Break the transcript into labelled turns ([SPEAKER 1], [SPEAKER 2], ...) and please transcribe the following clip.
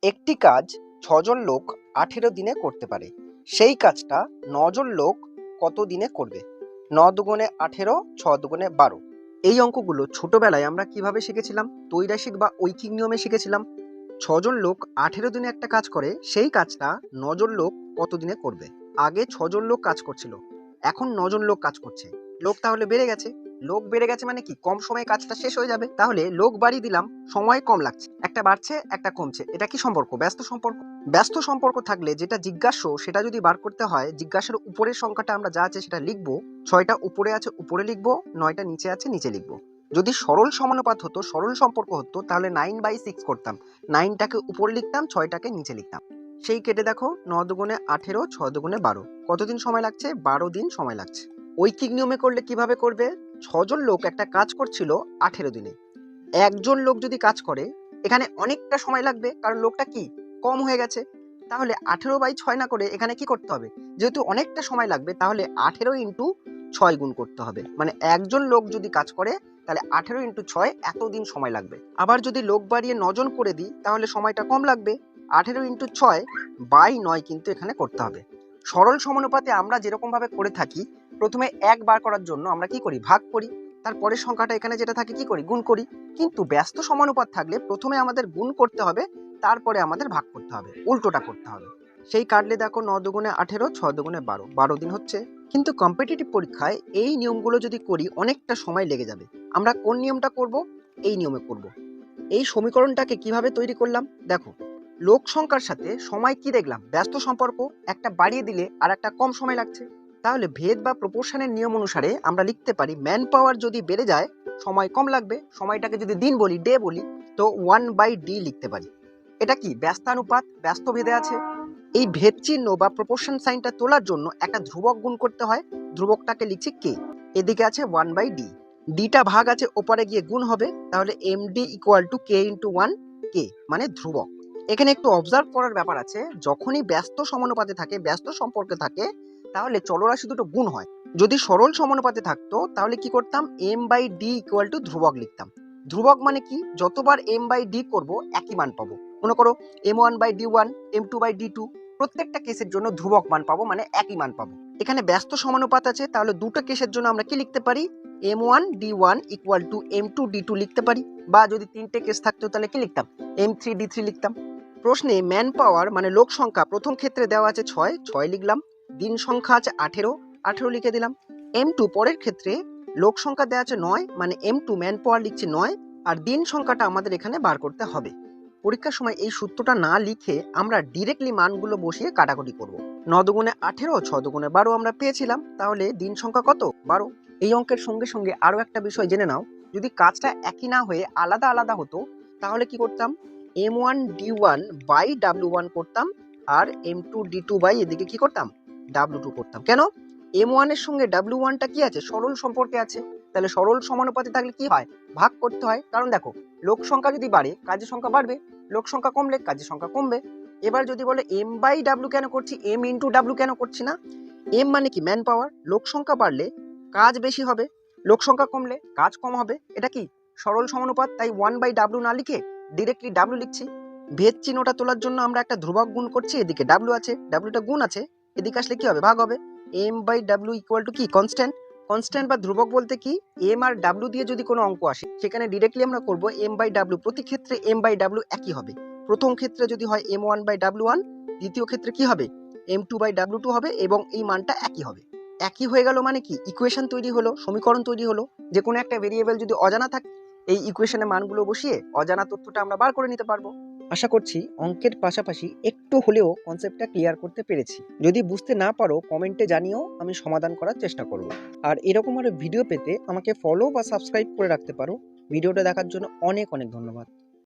[SPEAKER 1] একটি কাজ ৬ জন লোক ১৮ দিনে করতে পারে। সেই কাজটা ৯ জন লোক কত দিনে করবে? ৯ দুগুণে ১৮, ৬ দুগুণে ১২। এই অঙ্কগুলো ছোটবেলায় আমরা কিভাবে শিখেছিলাম? ত্রৈরাশিক বা ঐকিক নিয়মে শিখেছিলাম। ৬ জন লোক ১৮ দিনে একটা কাজ করে, সেই কাজটা ৯ জন লোক কত দিনে করবে? আগে ৬ জন লোক কাজ করছিল, এখন ৯ জন লোক কাজ করছে। লোক তাহলে বেড়ে গেছে। লোক বেড়ে গেছে মানে কি? কম সময়ে কাজটা শেষ হয়ে যাবে। তাহলে লোক বাড়িয়ে দিলাম, সময় কম লাগছে। একটা বাড়ছে, একটা কমছে। এটা কি সম্পর্ক? ব্যস্ত সম্পর্ক। ব্যস্ত সম্পর্ক থাকলে যেটা জিজ্ঞাস্য সেটা যদি বার করতে হয়, জিজ্ঞাসার উপরের সংখ্যাটা আমরা যা আছে সেটা লিখবো। ৬টা উপরে আছে উপরে লিখবো, ৯টা নিচে আছে নিচে লিখবো। যদি সরল সমানুপাত হতো, সরল সম্পর্ক হতো, তাহলে 9/6 করতাম। 9টাকে উপরে লিখতাম, 6টাকে নিচে লিখতাম। সেই কেটে দেখো, ৯ দুগুণে ১৮, ৬ দুগুণে ১২। কতদিন সময় লাগছে? ১২ দিন সময় লাগছে। ঐকিক নিয়মে করলে কিভাবে করবে? ৬ জন লোক একটা কাজ করছিল ১৮ দিনে। একজন লোক যদি কাজ করে, এখানে অনেকটা সময় লাগবে, কারণ লোকটা কি কম হয়ে গেছে। তাহলে ১৮/৬ না করে এখানে কি করতে হবে? যেহেতু অনেকটা সময় লাগবে, তাহলে ১৮ ইন্টু ৬ গুণ করতে হবে। মানে একজন লোক যদি কাজ করে, তাহলে ১৮ ইন্টু ৬ এতদিন সময় লাগবে। আবার যদি লোক বাড়িয়ে ৯ জন করে দিই, তাহলে সময়টা কম লাগবে। ১৮ ইন্টু ৬/৯ কিন্তু এখানে করতে হবে। সরল সমানুপাতে আমরা যেরকম ভাবে করে থাকি, প্রথমে ১ বার করার জন্য আমরা কি করি? ভাগ করি। তারপরের সংখ্যাটা এখানে যেটা থাকে কি করি? গুণ করি। কিন্তু ব্যস্ত সমানুপাত থাকলে প্রথমে আমাদের গুণ করতে হবে, তারপরে আমাদের ভাগ করতে হবে, উল্টোটা করতে হবে। সেই কাটলে দেখো, ৯ দুগুণে ১৮, ৬ দুগুণে ১২, ১২ দিন হচ্ছে। কিন্তু কম্পিটিটিভ পরীক্ষায় এই নিয়মগুলো যদি করি, অনেকটা সময় লেগে যাবে। আমরা কোন নিয়মটা করব? এই নিয়মে করব। এই সমীকরণটাকে কিভাবে তৈরি করলাম দেখো, লোক সংখ্যার সাথে সময় কি দেখলাম? ব্যস্ত সম্পর্ক। একটা বাড়িয়ে দিলে আর একটা কম সময় লাগছে। তাহলে ভেদ বা প্রপোর্শনের নিয়ম অনুসারে আমরা লিখতে পারি, ম্যান পাওয়ার যদি বেড়ে যায়, সময় কম লাগবে। সময়টাকে যদি দিন বলি, ডে বলি, তো 1/d লিখতে পারি। এটা কি? ব্যস্তানুপাত, ব্যস্ত ভেদে আছে। এই ভেদ চিহ্ন বা প্রপোর্শন সাইনটা তোলার জন্য একটা ধ্রুবক গুণ করতে হয়। ধ্রুবকটাকে লিখছি কে। এদিকে আছে 1/d, ডিটা ভাগ আছে, ওপারে গিয়ে গুণ হবে। তাহলে md = k × 1, কে মানে ধ্রুবক। এখানে একটু অবজার্ভ করার ব্যাপার আছে, যখনই ব্যস্ত সমানুপাতে থাকে, ব্যস্ত সম্পর্কে থাকে, তাহলে চলরাশি দুটো গুণ হয়। যদি সরল সমানুপাতে থাকতো, তাহলে কি করতাম? m/d = ধ্রুবক লিখতাম। ধ্রুবক মানে কি? যতবার m/d করব একই মান পাবো। মনে করো m1/d1, m2/d2, প্রত্যেকটা কেসের জন্য ধ্রুবক মান পাবো, মানে একই মান পাবো। এখানে ব্যস্ত সমানুপাত আছে, তাহলে দুটো কেসের জন্য আমরা কি লিখতে পারি? m1/d1 = m2/d2 লিখতে পারি। বা যদি তিনটে কেস থাকতো, তাহলে কি লিখতাম? m3/d3 লিখতাম। প্রশ্নে ম্যান পাওয়ার মানে লোক সংখ্যা প্রথম ক্ষেত্রে দেওয়া আছে ৬, ৬ লিখলাম। দিন সংখ্যা আছে ১৮, ১৮ লিখে দিলাম। m2 পরের ক্ষেত্রে লোক সংখ্যা দেওয়া আছে ৯, মানে m2 ম্যান পাওয়ার লিখছি ৯, আর দিন সংখ্যাটা আমাদের এখানে বার করতে হবে। পরীক্ষার সময় এই সূত্রটা না লিখে আমরা ডিরেক্টলি মানগুলো বসিয়ে কাটাকুটি করব। ৯ দুগুণে ১৮, ৬ দুগুণে ১২ আমরা পেয়েছিলাম। তাহলে দিন সংখ্যা কত? ১২। এই অঙ্কের সঙ্গে সঙ্গে আরো একটা বিষয় জেনে নাও, যদি কাজটা একই না হয়ে আলাদা আলাদা হতো, তাহলে কি করতাম? m1d1/w1 করতাম, আর m2d2 এদিকে কি করতাম? w2 করতাম। কেন? m1 এর সঙ্গে w1টা কি আছে? সরল সম্পর্কে আছে। তাহলে সরল সমানুপাতে থাকলে কি হয়? ভাগ করতে হয়। কারণ দেখো, লোক সংখ্যা যদি বাড়ে, কাজের সংখ্যা বাড়বে। লোক সংখ্যা কমলে কাজের সংখ্যা কমবে। এবার যদি বলে m/w কেন করছি, m × w কেন করছি না? m মানে কি? Man power. লোক সংখ্যা বাড়লে কাজ বেশি হবে, লোক সংখ্যা কমলে কাজ কম হবে। এটা কি? সরল সমানুপাত। তাই 1/w না লিখে ডিরেক্টলি w লিখছি। ভেদ চিহ্নটা তোলার জন্য আমরা একটা ধ্রুবক গুণ করছি। এদিকে w আছে, wটা গুণ আছে, এদিকে আসলে কি হবে? ভাগ হবে। m/w = কি? কনস্ট্যান্ট। কনস্ট্যান্ট বা ধ্রুবক বলতে কি? m আর w দিয়ে যদি কোনো অঙ্ক আসে, সেখানে ডিরেক্টলি আমরা করব m/w। প্রতি ক্ষেত্রে m/w একই হবে। প্রথম ক্ষেত্রে যদি হয় m1/w1, দ্বিতীয় ক্ষেত্রে কি হবে? m2/w2 হবে, এবং এই মানটা একই হবে। একই হয়ে গেল মানে কি? ইকুয়েশন তৈরি হলো, সমীকরণ তৈরি হলো। যে কোনো একটা ভেরিয়েবল যদি অজানা থাকে, এই ইকুয়েশনে মানগুলো বসিয়ে অজানা তথ্যটা আমরা বার করে নিতে পারবো। আশা করছি অঙ্কের পাশাপাশি একটু হলেও কনসেপ্টটা ক্লিয়ার করতে পেরেছি। যদি বুঝতে না পারো, কমেন্টে জানিও, আমি সমাধান করার চেষ্টা করব। আর এরকম আরো ভিডিও পেতে আমাকে ফলো বা সাবস্ক্রাইব করে রাখতে পারো। ভিডিওটা দেখার জন্য অনেক অনেক ধন্যবাদ।